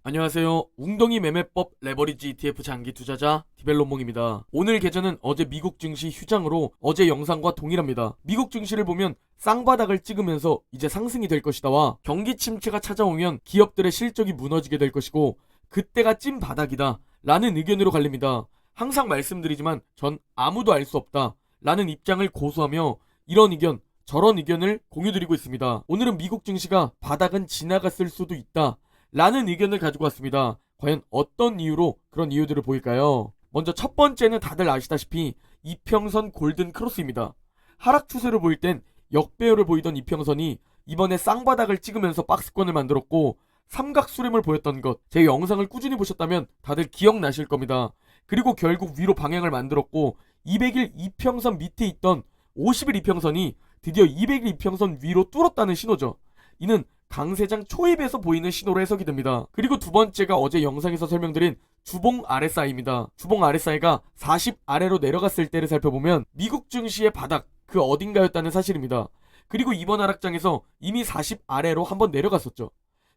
안녕하세요. 웅덩이 매매법 레버리지 ETF 장기 투자자 디벨롭몽입니다. 오늘 계좌는 어제 미국 증시 휴장으로 어제 영상과 동일합니다. 미국 증시를 보면 쌍바닥을 찍으면서 이제 상승이 될 것이다와 경기 침체가 찾아오면 기업들의 실적이 무너지게 될 것이고 그때가 찐 바닥이다 라는 의견으로 갈립니다. 항상 말씀드리지만 전 아무도 알 수 없다 라는 입장을 고수하며 이런 의견 저런 의견을 공유드리고 있습니다. 오늘은 미국 증시가 바닥은 지나갔을 수도 있다 라는 의견을 가지고 왔습니다. 과연 어떤 이유로 그런 이유들을 보일까요? 먼저 첫 번째는 다들 아시다시피 이평선 골든 크로스입니다. 하락 추세를 보일 땐 역배열을 보이던 이평선이 이번에 쌍바닥을 찍으면서 박스권을 만들었고 삼각수렴을 보였던 것, 제 영상을 꾸준히 보셨다면 다들 기억나실 겁니다. 그리고 결국 위로 방향을 만들었고 200일 이평선 밑에 있던 50일 이평선이 드디어 200일 이평선 위로 뚫었다는 신호죠. 이는 강세장 초입에서 보이는 신호로 해석이 됩니다. 그리고 두 번째가 어제 영상에서 설명드린 주봉 RSI입니다. 주봉 RSI가 40 아래로 내려갔을 때를 살펴보면 미국 증시의 바닥 그 어딘가였다는 사실입니다. 그리고 이번 하락장에서 이미 40 아래로 한번 내려갔었죠.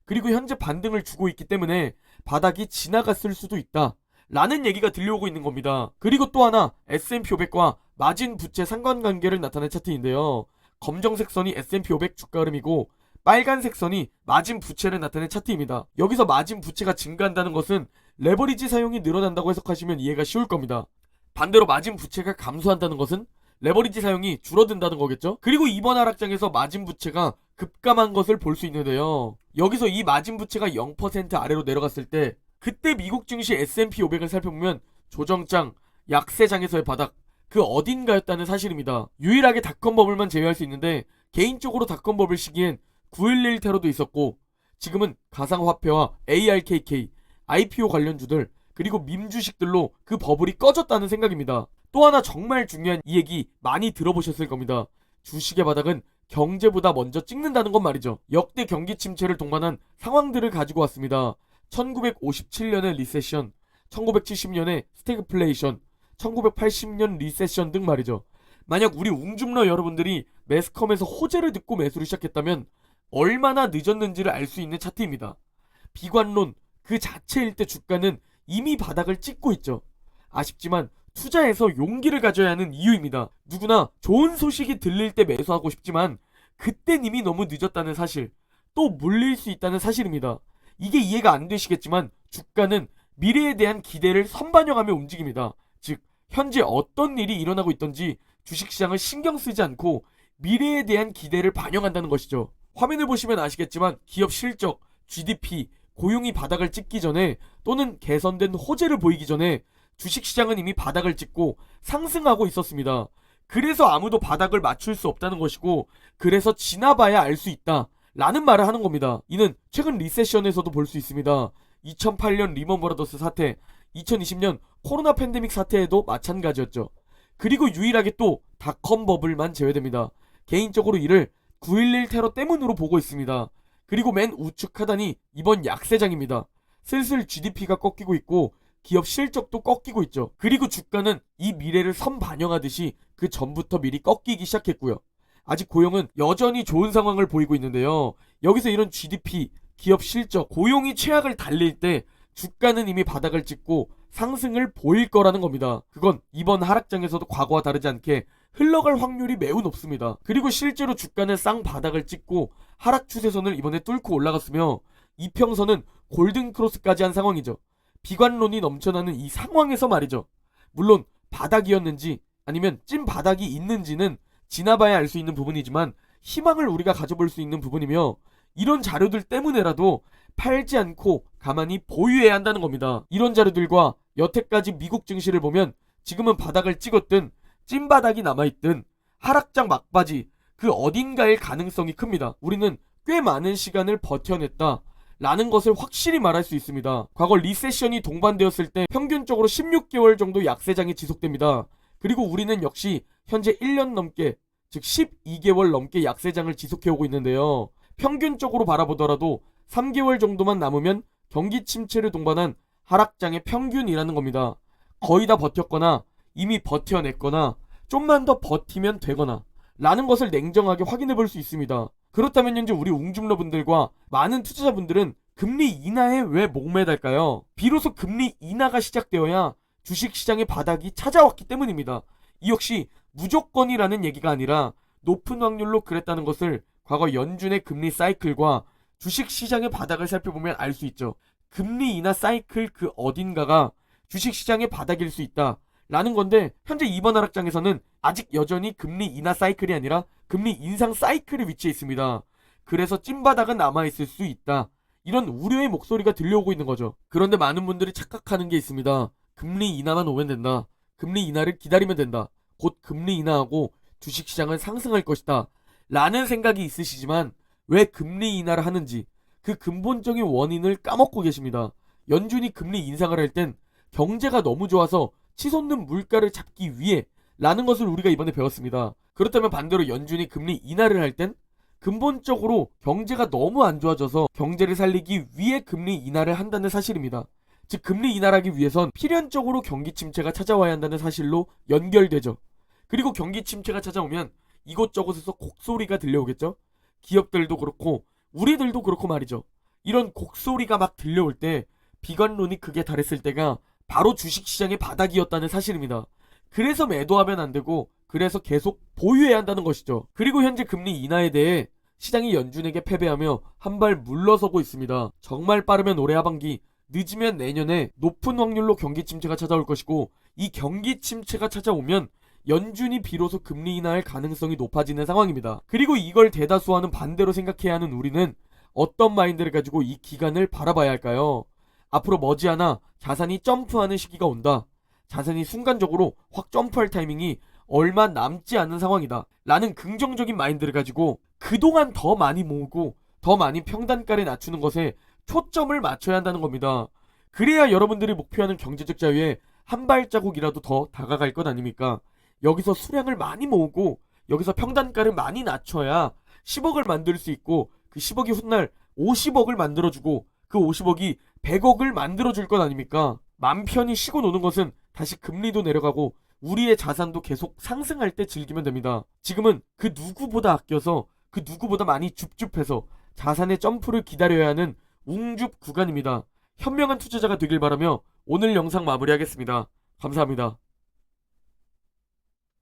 그리고 현재 반등을 주고 있기 때문에 바닥이 지나갔을 수도 있다 라는 얘기가 들려오고 있는 겁니다. 그리고 또 하나 S&P 500과 마진 부채 상관관계를 나타낸 차트인데요. 검정색 선이 S&P 500 주가 흐름이고 빨간색 선이 마진 부채를 나타낸 차트입니다. 여기서 마진 부채가 증가한다는 것은 레버리지 사용이 늘어난다고 해석하시면 이해가 쉬울 겁니다. 반대로 마진 부채가 감소한다는 것은 레버리지 사용이 줄어든다는 거겠죠? 그리고 이번 하락장에서 마진 부채가 급감한 것을 볼 수 있는데요. 여기서 이 마진 부채가 0% 아래로 내려갔을 때 그때 미국 증시 S&P 500을 살펴보면 조정장, 약세장에서의 바닥 그 어딘가였다는 사실입니다. 유일하게 닷컴 버블만 제외할 수 있는데 개인적으로 닷컴 버블 시기엔 9.11 테러도 있었고 지금은 가상화폐와 ARKK, IPO 관련주들 그리고 밈 주식들로 그 버블이 꺼졌다는 생각입니다. 또 하나 정말 중요한 이 얘기 많이 들어보셨을 겁니다. 주식의 바닥은 경제보다 먼저 찍는다는 건 말이죠. 역대 경기 침체를 동반한 상황들을 가지고 왔습니다. 1957년의 리세션, 1970년의 스태그플레이션, 1980년 리세션 등 말이죠. 만약 우리 웅줌러 여러분들이 매스컴에서 호재를 듣고 매수를 시작했다면 얼마나 늦었는지를 알 수 있는 차트입니다. 비관론 그 자체일 때 주가는 이미 바닥을 찍고 있죠. 아쉽지만 투자에서 용기를 가져야 하는 이유입니다. 누구나 좋은 소식이 들릴 때 매수하고 싶지만 그땐 이미 너무 늦었다는 사실, 또 물릴 수 있다는 사실입니다. 이게 이해가 안 되시겠지만 주가는 미래에 대한 기대를 선반영하며 움직입니다. 즉 현재 어떤 일이 일어나고 있던지 주식시장을 신경 쓰지 않고 미래에 대한 기대를 반영한다는 것이죠. 화면을 보시면 아시겠지만 기업 실적, GDP, 고용이 바닥을 찍기 전에 또는 개선된 호재를 보이기 전에 주식시장은 이미 바닥을 찍고 상승하고 있었습니다. 그래서 아무도 바닥을 맞출 수 없다는 것이고 그래서 지나봐야 알 수 있다 라는 말을 하는 겁니다. 이는 최근 리세션에서도 볼 수 있습니다. 2008년 리먼 브라더스 사태, 2020년 코로나 팬데믹 사태에도 마찬가지였죠. 그리고 유일하게 또 닷컴 버블만 제외됩니다. 개인적으로 이를 9.11 테러 때문으로 보고 있습니다. 그리고 맨 우측 하단이 이번 약세장입니다. 슬슬 GDP가 꺾이고 있고 기업 실적도 꺾이고 있죠. 그리고 주가는 이 미래를 선반영하듯이 그 전부터 미리 꺾이기 시작했고요. 아직 고용은 여전히 좋은 상황을 보이고 있는데요. 여기서 이런 GDP, 기업 실적, 고용이 최악을 달릴 때 주가는 이미 바닥을 찍고 상승을 보일 거라는 겁니다. 그건 이번 하락장에서도 과거와 다르지 않게 흘러갈 확률이 매우 높습니다. 그리고 실제로 주가는 쌍바닥을 찍고 하락 추세선을 이번에 뚫고 올라갔으며 이평선은 골든크로스까지 한 상황이죠. 비관론이 넘쳐나는 이 상황에서 말이죠. 물론 바닥이었는지 아니면 찐 바닥이 있는지는 지나봐야 알 수 있는 부분이지만 희망을 우리가 가져볼 수 있는 부분이며 이런 자료들 때문에라도 팔지 않고 가만히 보유해야 한다는 겁니다. 이런 자료들과 여태까지 미국 증시를 보면 지금은 바닥을 찍었든 찐바닥이 남아있든 하락장 막바지 그 어딘가일 가능성이 큽니다. 우리는 꽤 많은 시간을 버텨냈다 라는 것을 확실히 말할 수 있습니다. 과거 리세션이 동반되었을 때 평균적으로 16개월 정도 약세장이 지속됩니다. 그리고 우리는 역시 현재 1년 넘게 즉 12개월 넘게 약세장을 지속해오고 있는데요. 평균적으로 바라보더라도 3개월 정도만 남으면 경기 침체를 동반한 하락장의 평균이라는 겁니다. 거의 다 버텼거나 이미 버텨냈거나 좀만 더 버티면 되거나 라는 것을 냉정하게 확인해 볼 수 있습니다. 그렇다면 현재 우리 웅줌러분들과 많은 투자자분들은 금리 인하에 왜 목매달까요? 비로소 금리 인하가 시작되어야 주식시장의 바닥이 찾아왔기 때문입니다. 이 역시 무조건이라는 얘기가 아니라 높은 확률로 그랬다는 것을 과거 연준의 금리 사이클과 주식시장의 바닥을 살펴보면 알 수 있죠. 금리 인하 사이클 그 어딘가가 주식시장의 바닥일 수 있다 라는 건데, 현재 이번 하락장에서는 아직 여전히 금리 인하 사이클이 아니라 금리 인상 사이클에 위치해 있습니다. 그래서 찐바닥은 남아있을 수 있다, 이런 우려의 목소리가 들려오고 있는 거죠. 그런데 많은 분들이 착각하는 게 있습니다. 금리 인하만 오면 된다, 금리 인하를 기다리면 된다, 곧 금리 인하하고 주식시장은 상승할 것이다 라는 생각이 있으시지만, 왜 금리 인하를 하는지 그 근본적인 원인을 까먹고 계십니다. 연준이 금리 인상을 할 땐 경제가 너무 좋아서 치솟는 물가를 잡기 위해 라는 것을 우리가 이번에 배웠습니다. 그렇다면 반대로 연준이 금리 인하를 할 땐 근본적으로 경제가 너무 안 좋아져서 경제를 살리기 위해 금리 인하를 한다는 사실입니다. 즉 금리 인하를 하기 위해선 필연적으로 경기 침체가 찾아와야 한다는 사실로 연결되죠. 그리고 경기 침체가 찾아오면 이곳저곳에서 곡소리가 들려오겠죠. 기업들도 그렇고 우리들도 그렇고 말이죠. 이런 곡소리가 막 들려올 때 비관론이 극에 달했을 때가 바로 주식시장의 바닥이었다는 사실입니다. 그래서 매도하면 안 되고 그래서 계속 보유해야 한다는 것이죠. 그리고 현재 금리 인하에 대해 시장이 연준에게 패배하며 한 발 물러서고 있습니다. 정말 빠르면 올해 하반기, 늦으면 내년에 높은 확률로 경기 침체가 찾아올 것이고, 이 경기 침체가 찾아오면 연준이 비로소 금리 인하할 가능성이 높아지는 상황입니다. 그리고 이걸 대다수와는 반대로 생각해야 하는 우리는 어떤 마인드를 가지고 이 기간을 바라봐야 할까요? 앞으로 머지않아 자산이 점프하는 시기가 온다. 자산이 순간적으로 확 점프할 타이밍이 얼마 남지 않은 상황이다 라는 긍정적인 마인드를 가지고 그동안 더 많이 모으고 더 많이 평단가를 낮추는 것에 초점을 맞춰야 한다는 겁니다. 그래야 여러분들이 목표하는 경제적 자유에 한 발자국이라도 더 다가갈 것 아닙니까? 여기서 수량을 많이 모으고 여기서 평단가를 많이 낮춰야 10억을 만들 수 있고, 그 10억이 훗날 50억을 만들어주고 그 50억이 100억을 만들어줄 것 아닙니까? 맘 편히 쉬고 노는 것은 다시 금리도 내려가고 우리의 자산도 계속 상승할 때 즐기면 됩니다. 지금은 그 누구보다 아껴서 그 누구보다 많이 줍줍해서 자산의 점프를 기다려야 하는 웅줍 구간입니다. 현명한 투자자가 되길 바라며 오늘 영상 마무리하겠습니다. 감사합니다.